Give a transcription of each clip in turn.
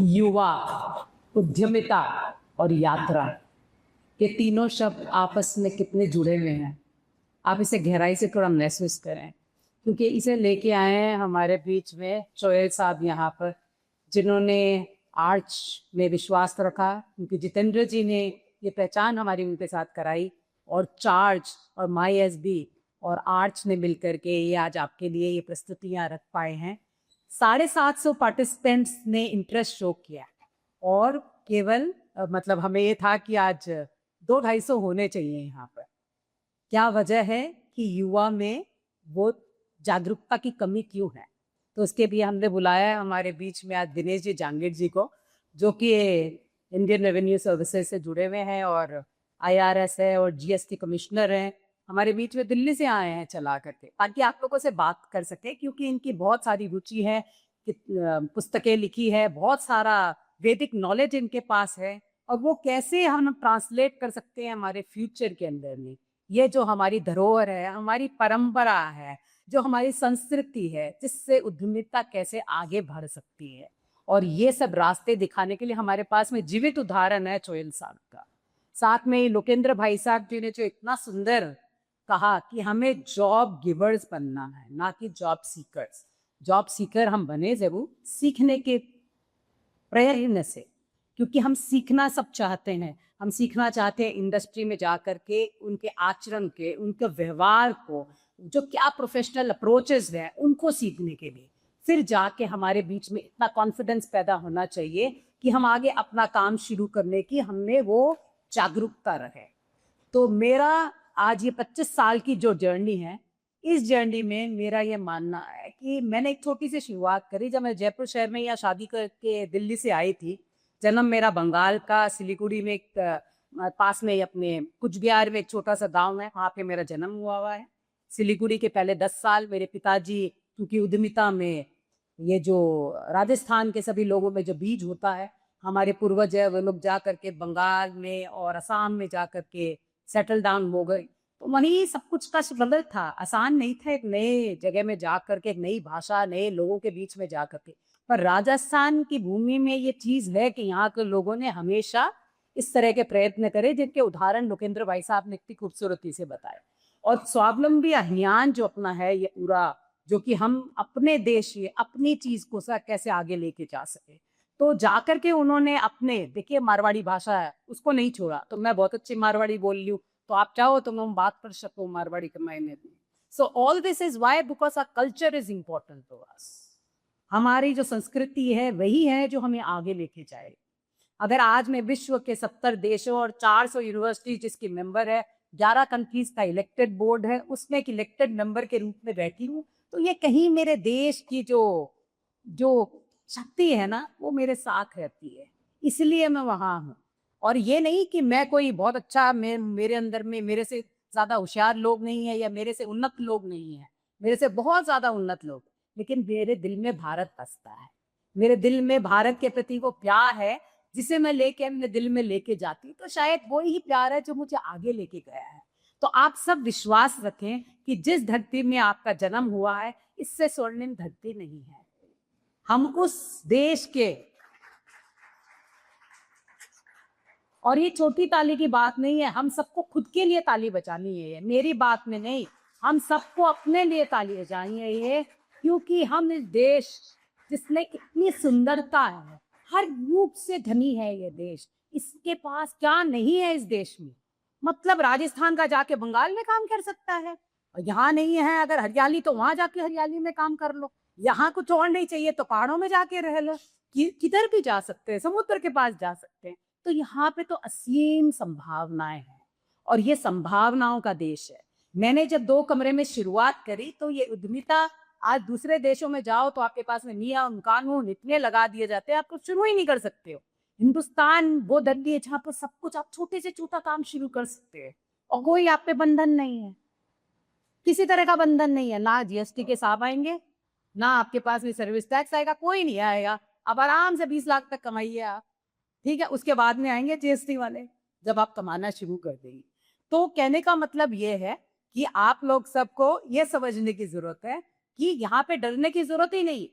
युवा, उद्यमिता और यात्रा, ये तीनों शब्द आपस में कितने जुड़े हुए हैं। आप इसे गहराई से थोड़ा महसूस करें, क्योंकि इसे लेके आए हैं हमारे बीच में चोयल साहब यहाँ पर, जिन्होंने आर्च में विश्वास रखा, क्योंकि जितेंद्र जी ने ये पहचान हमारी उनके साथ कराई, और चार्ज और माई एस बी और आर्च ने मिलकर के ये आज आपके लिए ये प्रस्तुतियाँ रख पाए हैं। 750 पार्टिसिपेंट्स ने इंटरेस्ट शो किया, और केवल मतलब हमें ये था कि आज 200-250 होने चाहिए यहाँ पर। क्या वजह है कि युवा में वो जागरूकता की कमी क्यों है? तो उसके लिए हमने बुलाया है हमारे बीच में आज दिनेश जी जांगीर जी को, जो कि इंडियन रेवेन्यू सर्विसेज से जुड़े हुए हैं और IRS है और GST कमिश्नर हैं। हमारे बीच में दिल्ली से आए हैं चला करके, ताकि आप लोगों से बात कर सके, क्योंकि इनकी बहुत सारी रुचि है, पुस्तकें लिखी है, बहुत सारा वैदिक नॉलेज इनके पास है, और वो कैसे हम ट्रांसलेट कर सकते हैं हमारे फ्यूचर के अंदर में। ये जो हमारी धरोहर है, हमारी परंपरा है, जो हमारी संस्कृति है, जिससे उद्यमिता कैसे आगे बढ़ सकती है, और ये सब रास्ते दिखाने के लिए हमारे पास में जीवित उदाहरण है चोयल साहब का। साथ में लोकेंद्र भाई साहब जी ने जो इतना सुंदर कहा कि हमें जॉब गिवर्स बनना है, ना कि जॉब सीकर्स। जॉब सीकर हम बने जरूर, सीखने के प्रयत्न से, क्योंकि हम सीखना सब चाहते हैं। हम सीखना चाहते हैं इंडस्ट्री में जा कर के उनके आचरण के, उनके व्यवहार को, जो क्या प्रोफेशनल अप्रोचेस हैं उनको सीखने के लिए। फिर जाके हमारे बीच में इतना कॉन्फिडेंस पैदा होना चाहिए कि हम आगे अपना काम शुरू करने की हमें वो जागरूकता रहे। तो मेरा आज ये 25 साल की जो जर्नी है, इस जर्नी में मेरा ये मानना है कि मैंने एक छोटी सी शुरुआत करी जब मैं जयपुर शहर में यहाँ शादी करके दिल्ली से आई थी। जन्म मेरा बंगाल का सिलीगुड़ी में एक पास में ही अपने कुछ बिहार में एक छोटा सा गांव है, वहाँ पे मेरा जन्म हुआ है। सिलीगुड़ी के पहले 10 साल मेरे पिताजी, क्योंकि उद्यमिता में ये जो राजस्थान के सभी लोगों में जो बीज होता है, हमारे पूर्वज है, वो लोग जा करके बंगाल में और असम में जा करके सेटल डाउन हो गए। तो वहीं सब कुछ का स्ट्रगल था, आसान नहीं था एक नए जगह में जा करके, एक नई भाषा, नए लोगों के बीच में जा करके। पर राजस्थान की भूमि में ये चीज है कि यहाँ के लोगों ने हमेशा इस तरह के प्रयत्न करे, जिनके उदाहरण लोकेंद्र भाई साहब ने इतनी खूबसूरती से बताए। और स्वावलंबी अभियान जो अपना है ये पूरा, जो कि हम अपने देश ये अपनी चीज को कैसे आगे लेके जा सके, तो जाकर के उन्होंने अपने, देखिए मारवाड़ी भाषा है उसको नहीं छोड़ा। तो मैं बहुत अच्छी मारवाड़ी बोल रही हूँ, तो आप चाहो तो हम बात कर सको मारवाड़ी के मायने में। So all this is why because our culture is important to us. हमारी जो संस्कृति है वही है जो हमें आगे लेके जाए। अगर आज मैं विश्व के 70 देशों और 400 यूनिवर्सिटी जिसकी मेंबर है, 11 कंट्रीज का इलेक्टेड बोर्ड है, उसमें एक इलेक्टेड मेंबर के रूप में बैठी हूँ, तो ये कहीं मेरे देश की जो जो शक्ति है ना, वो मेरे साथ रहती है, इसलिए मैं वहां हूँ। और ये नहीं कि मैं कोई बहुत अच्छा, मेरे अंदर में मेरे से ज्यादा होशियार लोग नहीं है, या मेरे से उन्नत लोग नहीं है, मेरे से बहुत ज्यादा उन्नत लोग, लेकिन मेरे दिल में भारत बसता है। मेरे दिल में भारत के प्रति वो प्यार है, जिसे मैं लेके अपने दिल में लेके जाती, तो शायद वो ही प्यार है जो मुझे आगे लेके गया है। तो आप सब विश्वास रखें कि जिस धरती में आपका जन्म हुआ है, इससे स्वर्णिम धरती नहीं है। हम उस देश के, और ये छोटी ताली की बात नहीं है, हम सबको खुद के लिए ताली बजानी है, मेरी बात में नहीं, हम सबको अपने लिए ताली बजानी है ये, क्योंकि हम इस देश जिसमें इतनी सुंदरता है, हर रूप से धनी है ये देश, इसके पास क्या नहीं है इस देश में। मतलब राजस्थान का जाके बंगाल में काम कर सकता है, और यहाँ नहीं है अगर हरियाली, तो वहां जाके हरियाली में काम कर लो। यहाँ कुछ और नहीं चाहिए तो पहाड़ों में जाके रह लो, किधर भी जा सकते हैं, समुद्र के पास जा सकते हैं। तो यहाँ पे तो असीम संभावनाएं हैं, और ये संभावनाओं का देश है। मैंने जब 2 कमरे में शुरुआत करी, तो ये उद्यमिता, आज दूसरे देशों में जाओ तो आपके पास में नियम कानून इतने लगा दिए जाते हैं, आप कुछ शुरू ही नहीं कर सकते हो। हिंदुस्तान वो धरती है जहाँ पर सब कुछ आप छोटे से छोटा काम शुरू कर सकते हैं, और कोई आप पे बंधन नहीं है, किसी तरह का बंधन नहीं है। ना GST के साहब आएंगे, ना आपके पास में सर्विस टैक्स आएगा, कोई नहीं आएगा। अब आराम से 20 लाख तक कमाइए आप, ठीक है, उसके बाद में आएंगे GST वाले, जब आप कमाना शुरू कर देंगे। तो कहने का मतलब ये है कि आप लोग सबको ये समझने की जरूरत है कि यहाँ पे डरने की जरूरत ही नहीं।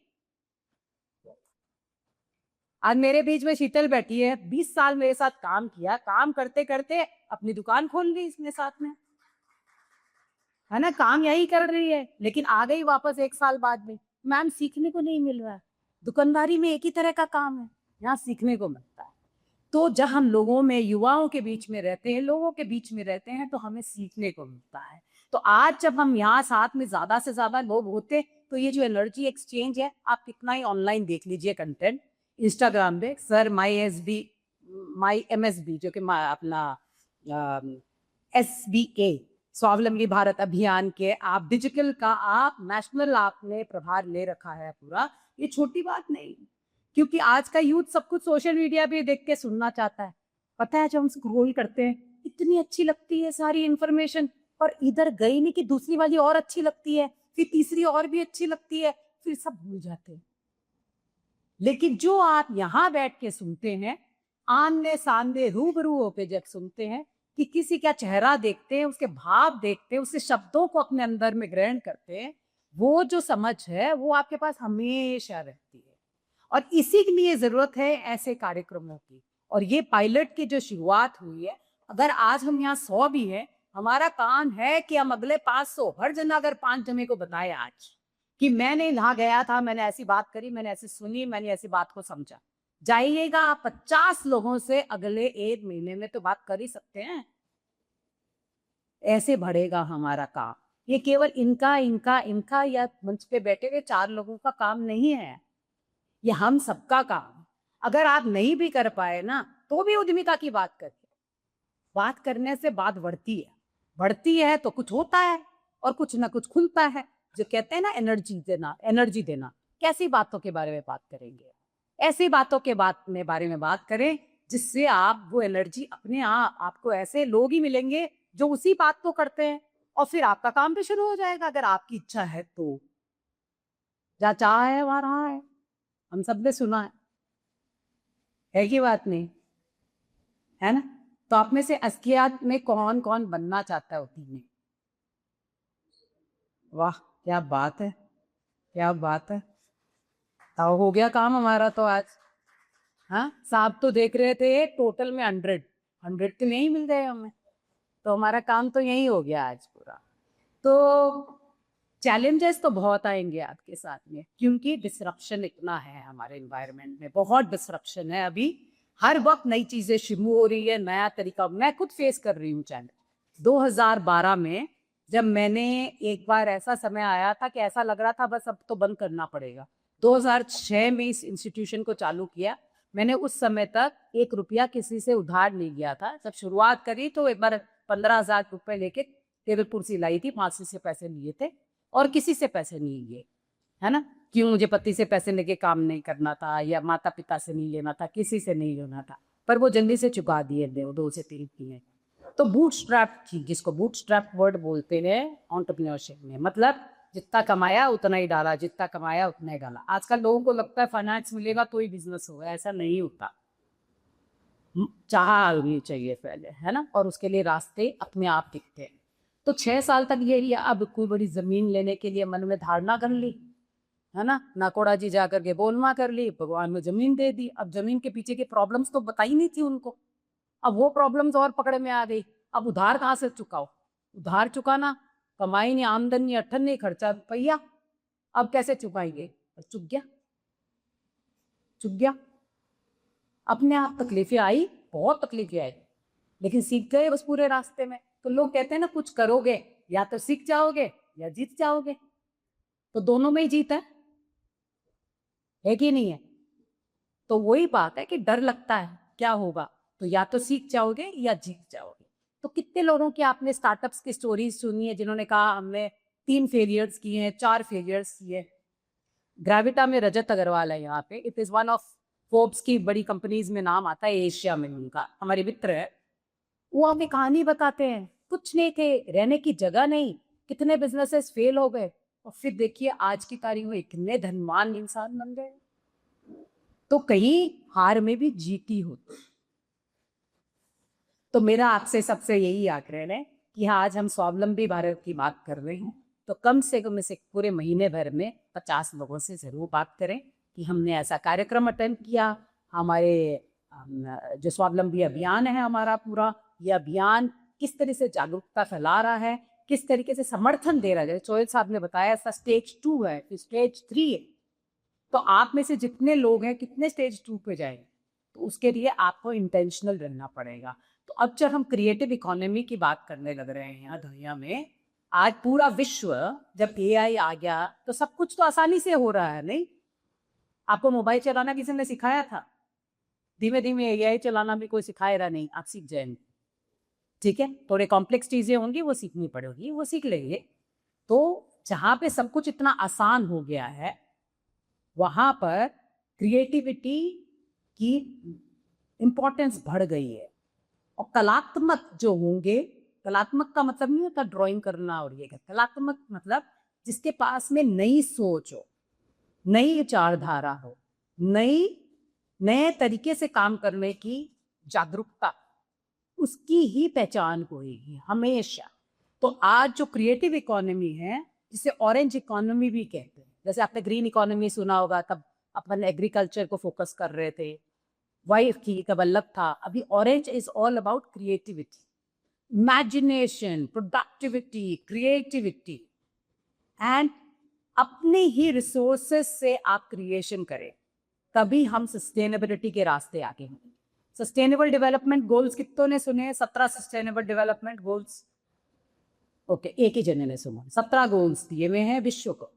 आज मेरे बीच में शीतल बैठी है, 20 साल मेरे साथ काम किया, काम करते करते अपनी दुकान खोल ली इसने साथ में, है ना, काम यही कर रही है, लेकिन आ गई वापस 1 साल बाद में। मैम सीखने को नहीं मिल रहा है, दुकानदारी में एक ही तरह का काम है, यहाँ सीखने को मिलता है। तो जब हम लोगों में, युवाओं के बीच में रहते हैं, लोगों के बीच में रहते हैं, तो हमें सीखने को मिलता है। तो आज जब हम यहाँ साथ में ज्यादा से ज्यादा लोग होते, तो ये जो एनर्जी एक्सचेंज है, आप कितना ही ऑनलाइन देख लीजिए कंटेंट, इंस्टाग्राम पे सर माई MSB जो कि अपना SBA स्वावलंबी भारत अभियान के आप डिजिटल का आप नेशनल आपने प्रभार ले रखा है पूरा, ये छोटी बात नहीं, क्योंकि आज का यूथ सब कुछ सोशल मीडिया पे देख के सुनना चाहता है। पता है जब हम स्क्रॉल करते हैं इतनी अच्छी लगती है सारी इंफॉर्मेशन, और इधर गई नहीं कि दूसरी वाली और अच्छी लगती है, फिर तीसरी और भी अच्छी लगती है, फिर सब भूल जाते हैं। लेकिन जो आप यहाँ बैठ के सुनते हैं, आमने सामने रूबरू होके जब सुनते हैं कि किसी का चेहरा देखते हैं, उसके भाव देखते हैं, उसके शब्दों को अपने अंदर में ग्रहण करते हैं, वो जो समझ है वो आपके पास हमेशा रहती है। और इसी के लिए जरूरत है ऐसे कार्यक्रमों की। और ये पायलट की जो शुरुआत हुई है, अगर आज हम यहाँ 100 भी हैं, हमारा काम है कि हम अगले 500, हर जना अगर 5 जने को बताए आज कि मैंने यहाँ गया था, मैंने ऐसी बात करी, मैंने ऐसी सुनी, मैंने ऐसी बात को समझा, जाइएगा आप 50 लोगों से अगले 1 महीने में तो बात कर ही सकते हैं। ऐसे बढ़ेगा हमारा काम। ये केवल इनका या मंच पे बैठे हुए 4 लोगों का काम नहीं है, ये हम सबका काम। अगर आप नहीं भी कर पाए ना, तो भी उद्यमिता की बात करिए। बात करने से बात बढ़ती है तो कुछ होता है और कुछ ना कुछ खुलता है। जो कहते हैं ना एनर्जी देना, कैसी बातों के बारे में बात करेंगे? ऐसी बातों के बारे में बात करें जिससे आप वो एनर्जी अपने आप, आपको ऐसे लोग ही मिलेंगे जो उसी बात को करते हैं, और फिर आपका काम भी शुरू हो जाएगा अगर आपकी इच्छा है तो। जहाँ चाह है वहां रहा है, हम सब ने सुना है कि बात नहीं है ना? तो आप में से अस्कियात में कौन कौन बनना चाहता है उसी में? वाह क्या बात है, क्या बात है। तो हो गया काम हमारा तो आज। हाँ, साहब तो देख रहे थे टोटल में 100 तो नहीं मिल गए हमें, तो हमारा काम तो यही हो गया आज पूरा। तो चैलेंजेस तो बहुत आएंगे आपके साथ में, क्योंकि डिसरप्शन इतना है हमारे एनवायरनमेंट में, बहुत डिसरप्शन है। अभी हर वक्त नई चीजें शुरू हो रही है, नया तरीका। मैं खुद फेस कर रही हूँ चैलेंज। 2012 में जब मैंने, एक बार ऐसा समय आया था कि ऐसा लग रहा था बस अब तो बंद करना पड़ेगा। 2006 में इस इंस्टीट्यूशन को चालू किया। मैंने उस समय तक 1 रुपया किसी से उधार नहीं लिया था। जब शुरुआत करी तो एक बार 15,000 रुपए लेके टेबल कुर्सी लाई थी, 5 से पैसे लिए थे, और किसी से पैसे नहीं लिए, है ना? क्यों? मुझे पति से पैसे लेके काम नहीं करना था, या माता पिता से नहीं लेना था, किसी से नहीं लेना था, पर वो जल्दी से चुका दिए 2 से 3 महीने। तो बूटस्ट्रैप थी, जिसको बूटस्ट्रैप वर्ड बोलते हैं एंटरप्रेन्योरशिप में, मतलब जितना कमाया उतना ही डाला, जितना कमाया उतना ही डाला। आजकल लोगों को लगता है फाइनेंस मिलेगा तो ही बिजनेस होगा, ऐसा नहीं होता। चाह होनी चाहिए पहले, है ना? और उसके लिए रास्ते अपने आप दिखते हैं। तो 6 साल तक ये लिया। अब कोई बड़ी जमीन लेने के लिए मन में धारणा कर ली, है ना, नाकोड़ा जी जाकर के बोलना कर ली, भगवान ने जमीन दे दी। अब जमीन के पीछे की प्रॉब्लम्स तो बताई नहीं थी उनको, अब वो प्रॉब्लम्स और पकड़े में आ गई। अब उधार कहाँ से चुकाओ? उधार चुकाना, कमाई नहीं, आमदनी नहीं, अठन नहीं, खर्चा रुपया, अब कैसे चुकाएंगे? चुक गया। अपने आप तकलीफें आई, बहुत तकलीफें आई, लेकिन सीख गए बस पूरे रास्ते में। तो लोग कहते हैं ना, कुछ करोगे या तो सीख जाओगे या जीत जाओगे, तो दोनों में ही जीत है कि नहीं है? तो वही बात है कि डर लगता है क्या होगा, तो या तो सीख जाओगे या जीत जाओगे। तो कितने लोगों की आपने स्टार्टअप्स की स्टोरीज सुनी है जिन्होंने कहा हमने 3 फेलियर्स किए हैं, 4 फेलियर्स किए। ग्रेविटा में रजत अग्रवाल है यहाँ पे, it is one of Forbes की बड़ी कंपनीज में नाम आता है एशिया में, उनका, हमारे मित्र है। वो हमें कहानी बताते हैं, कुछ नहीं थे, रहने की जगह नहीं, कितने बिजनेसेस फेल हो गए, और फिर देखिए आज की तारीख में इतने धनवान इंसान बन गए। तो कहीं हार में भी जीती होती। तो मेरा आपसे सबसे यही आग्रह है कि आज हम स्वावलंबी भारत की बात कर रहे हैं, तो कम से कम इसे पूरे महीने भर में 50 लोगों से जरूर बात करें कि हमने ऐसा कार्यक्रम अटेंड किया, हमारे जो स्वावलंबी अभियान है हमारा पूरा, ये अभियान किस तरह से जागरूकता फैला रहा है, किस तरीके से समर्थन दे रहा है। जैसे सोहेल साहब ने बताया ऐसा स्टेज 2 है, फिर स्टेज 3 है। तो आप में से जितने लोग हैं कितने स्टेज 2 पे जाएंगे, तो उसके लिए आपको इंटेंशनल रहना पड़ेगा। तो अब जब हम क्रिएटिव इकोनॉमी की बात करने लग रहे हैं यहाँ दुनिया में, आज पूरा विश्व, जब एआई आ गया तो सब कुछ तो आसानी से हो रहा है। नहीं, आपको मोबाइल चलाना किसी ने सिखाया था? धीमे धीमे एआई चलाना भी कोई सिखाएगा नहीं, आप सीख जाएंगे। ठीक है, थोड़े कॉम्प्लेक्स चीजें होंगी वो सीखनी पड़ेगी, वो सीख लेंगे। तो जहाँ पे सब कुछ इतना आसान हो गया है, वहां पर क्रिएटिविटी की इम्पोर्टेंस बढ़ गई है। और कलात्मक जो होंगे, कलात्मक का मतलब नहीं होता ड्राइंग करना और ये, कलात्मक मतलब जिसके पास में नई सोच हो, नई विचारधारा हो, नए तरीके से काम करने की जागरूकता, उसकी ही पहचान होगी हमेशा। तो आज जो क्रिएटिव इकोनॉमी है, जिसे ऑरेंज इकोनॉमी भी कहते हैं, जैसे आपने ग्रीन इकोनॉमी सुना होगा, तब अपन एग्रीकल्चर को फोकस कर रहे थे, वाइफ की तब अलग था। अभी orange is all about creativity, imagination, productivity, creativity, and अपने ही रिसोर्सेस से आप क्रिएशन करें, तभी हम सस्टेनेबिलिटी के रास्ते आगे हैं। सस्टेनेबल डेवलपमेंट गोल्स कितनों ने सुने? 17 सस्टेनेबल डेवलपमेंट गोल्स। ओके, एक ही जने ने सुना। 17 गोल्स दिए हुए हैं विश्व को।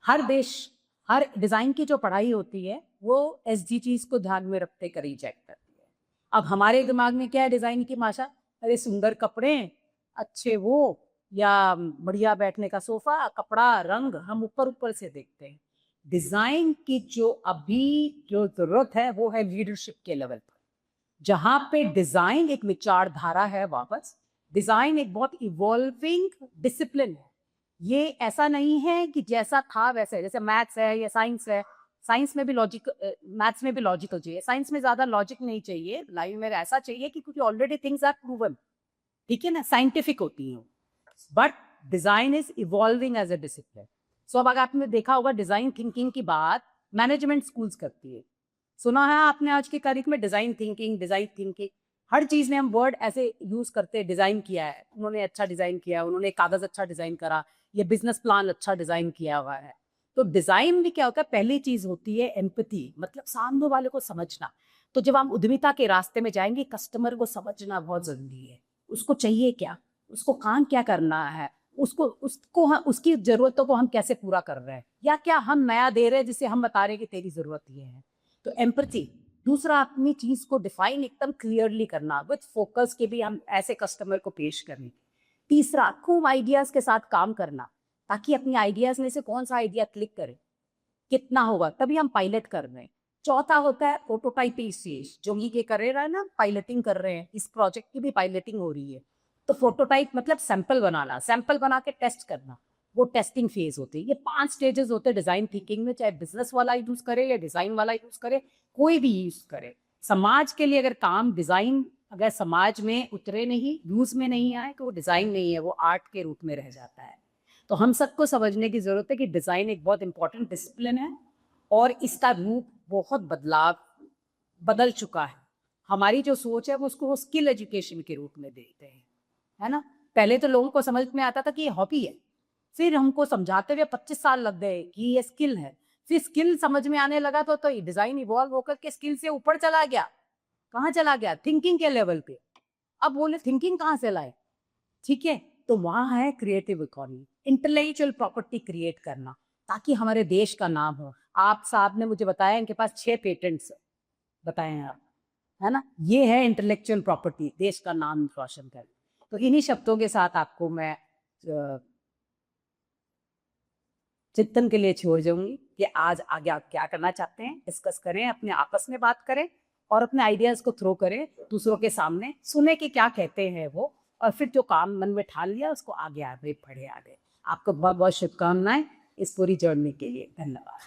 हर देश, हर डिजाइन की जो पढ़ाई होती है वो SDGs को ध्यान में रखते कर रिजेक्ट करती है। अब हमारे दिमाग में क्या है डिजाइन की भाषा? अरे सुंदर कपड़े, अच्छे वो, या बढ़िया बैठने का सोफा, कपड़ा, रंग, हम ऊपर ऊपर से देखते हैं। डिजाइन की जो अभी जो जरूरत है वो है लीडरशिप के लेवल पर, जहां पे डिजाइन एक विचारधारा है। वापस, डिजाइन एक बहुत इवॉल्विंग डिसिप्लिन है। ये ऐसा नहीं है कि जैसा था वैसे, जैसे मैथ्स है या साइंस है, साइंस में भी लॉजिक, मैथ्स में भी लॉजिकल चाहिए, साइंस में ज्यादा लॉजिक नहीं चाहिए, लाइफ में ऐसा चाहिए कि क्योंकि ऑलरेडी थिंग्स आर प्रूवन, ठीक है ना, साइंटिफिक होती हैं। But design is evolving as a discipline. So अब अगर आपने देखा होगा डिजाइन थिंकिंग की बात मैनेजमेंट स्कूल्स करती है, सुना है आपने आज की तारीख में डिजाइन थिंकिंग, हर चीज में हम वर्ड ऐसे यूज करते हैं, डिजाइन किया है उन्होंने, अच्छा डिजाइन किया उन्होंने, कागज अच्छा डिजाइन करा, ये बिजनेस प्लान अच्छा डिजाइन किया हुआ है। तो डिजाइन में क्या होता है? पहली चीज होती है एम्पैथी, मतलब सामने वाले को समझना। तो जब हम उद्यमिता के रास्ते में जाएंगे, कस्टमर को समझना बहुत जरूरी है। उसको चाहिए क्या, उसको काम क्या करना है, उसको हम उसकी जरूरतों को हम कैसे पूरा कर रहे हैं, या क्या हम नया दे रहे हैं जिसे हम बता रहे हैं कि तेरी जरूरत ये है। तो एम्पैथी। दूसरा, अपनी चीज को डिफाइन एकदम क्लियरली करना, विद फोकस के भी हम ऐसे कस्टमर को पेश करें। तीसरा, खूब आइडियाज के साथ काम करना, ताकि अपनी आइडियाज में से कौन सा आइडिया क्लिक करे, कितना होगा, तभी हम पायलट कर रहे हैं। चौथा होता है प्रोटोटाइपेशन, जो ये कर रहे हैं ना, पायलटिंग कर रहे हैं, इस प्रोजेक्ट की भी पायलटिंग हो रही है। तो प्रोटोटाइप मतलब सैंपल बनाना, सैंपल बना के टेस्ट करना, वो टेस्टिंग फेज होती है। ये 5 स्टेजेस होते हैं डिजाइन थिंकिंग में, चाहे बिजनेस वाला यूज करे या डिजाइन वाला यूज करे, कोई भी यूज करे। समाज के लिए अगर काम, डिजाइन अगर समाज में उतरे नहीं, यूज में नहीं आए, तो वो डिजाइन नहीं है, वो आर्ट के रूप में रह जाता है। तो हम सबको समझने की जरूरत है कि डिजाइन एक बहुत इंपॉर्टेंट डिसिप्लिन है, और इसका रूप बहुत बदल चुका है। हमारी जो सोच है वो उसको स्किल एजुकेशन के रूप में देखते हैं, है ना। पहले तो लोगों को समझ में आता था कि ये हॉबी है, फिर हमको समझाते हुए 25 साल लग गए कि ये स्किल है, फिर स्किल समझ में आने लगा, तो डिजाइन इवॉल्व होकर के स्किल से ऊपर चला गया। कहाँ चला गया? थिंकिंग के लेवल पे। अब बोले थिंकिंग कहाँ से लाए? ठीक है, तो वहां है creative economy, intellectual property create करना, ताकि हमारे देश का नाम हो। आप साहब ने मुझे बताया इनके पास 6 पेटेंट्स बताए हैं आप, है ना। ये है इंटेलेक्चुअल प्रॉपर्टी, देश का नाम रोशन कर। तो इन्हीं शब्दों के साथ आपको मैं चिंतन के लिए छोड़ जाऊंगी कि आज आगे आप क्या करना चाहते हैं, डिस्कस करें, अपने आपस में बात करें, और अपने आइडियाज को थ्रो करें दूसरों के सामने, सुने कि क्या कहते हैं वो, और फिर जो काम मन में ठान लिया उसको आगे बढ़े आगे। आपको बहुत बहुत शुभकामनाएं इस पूरी जर्नी के लिए। धन्यवाद।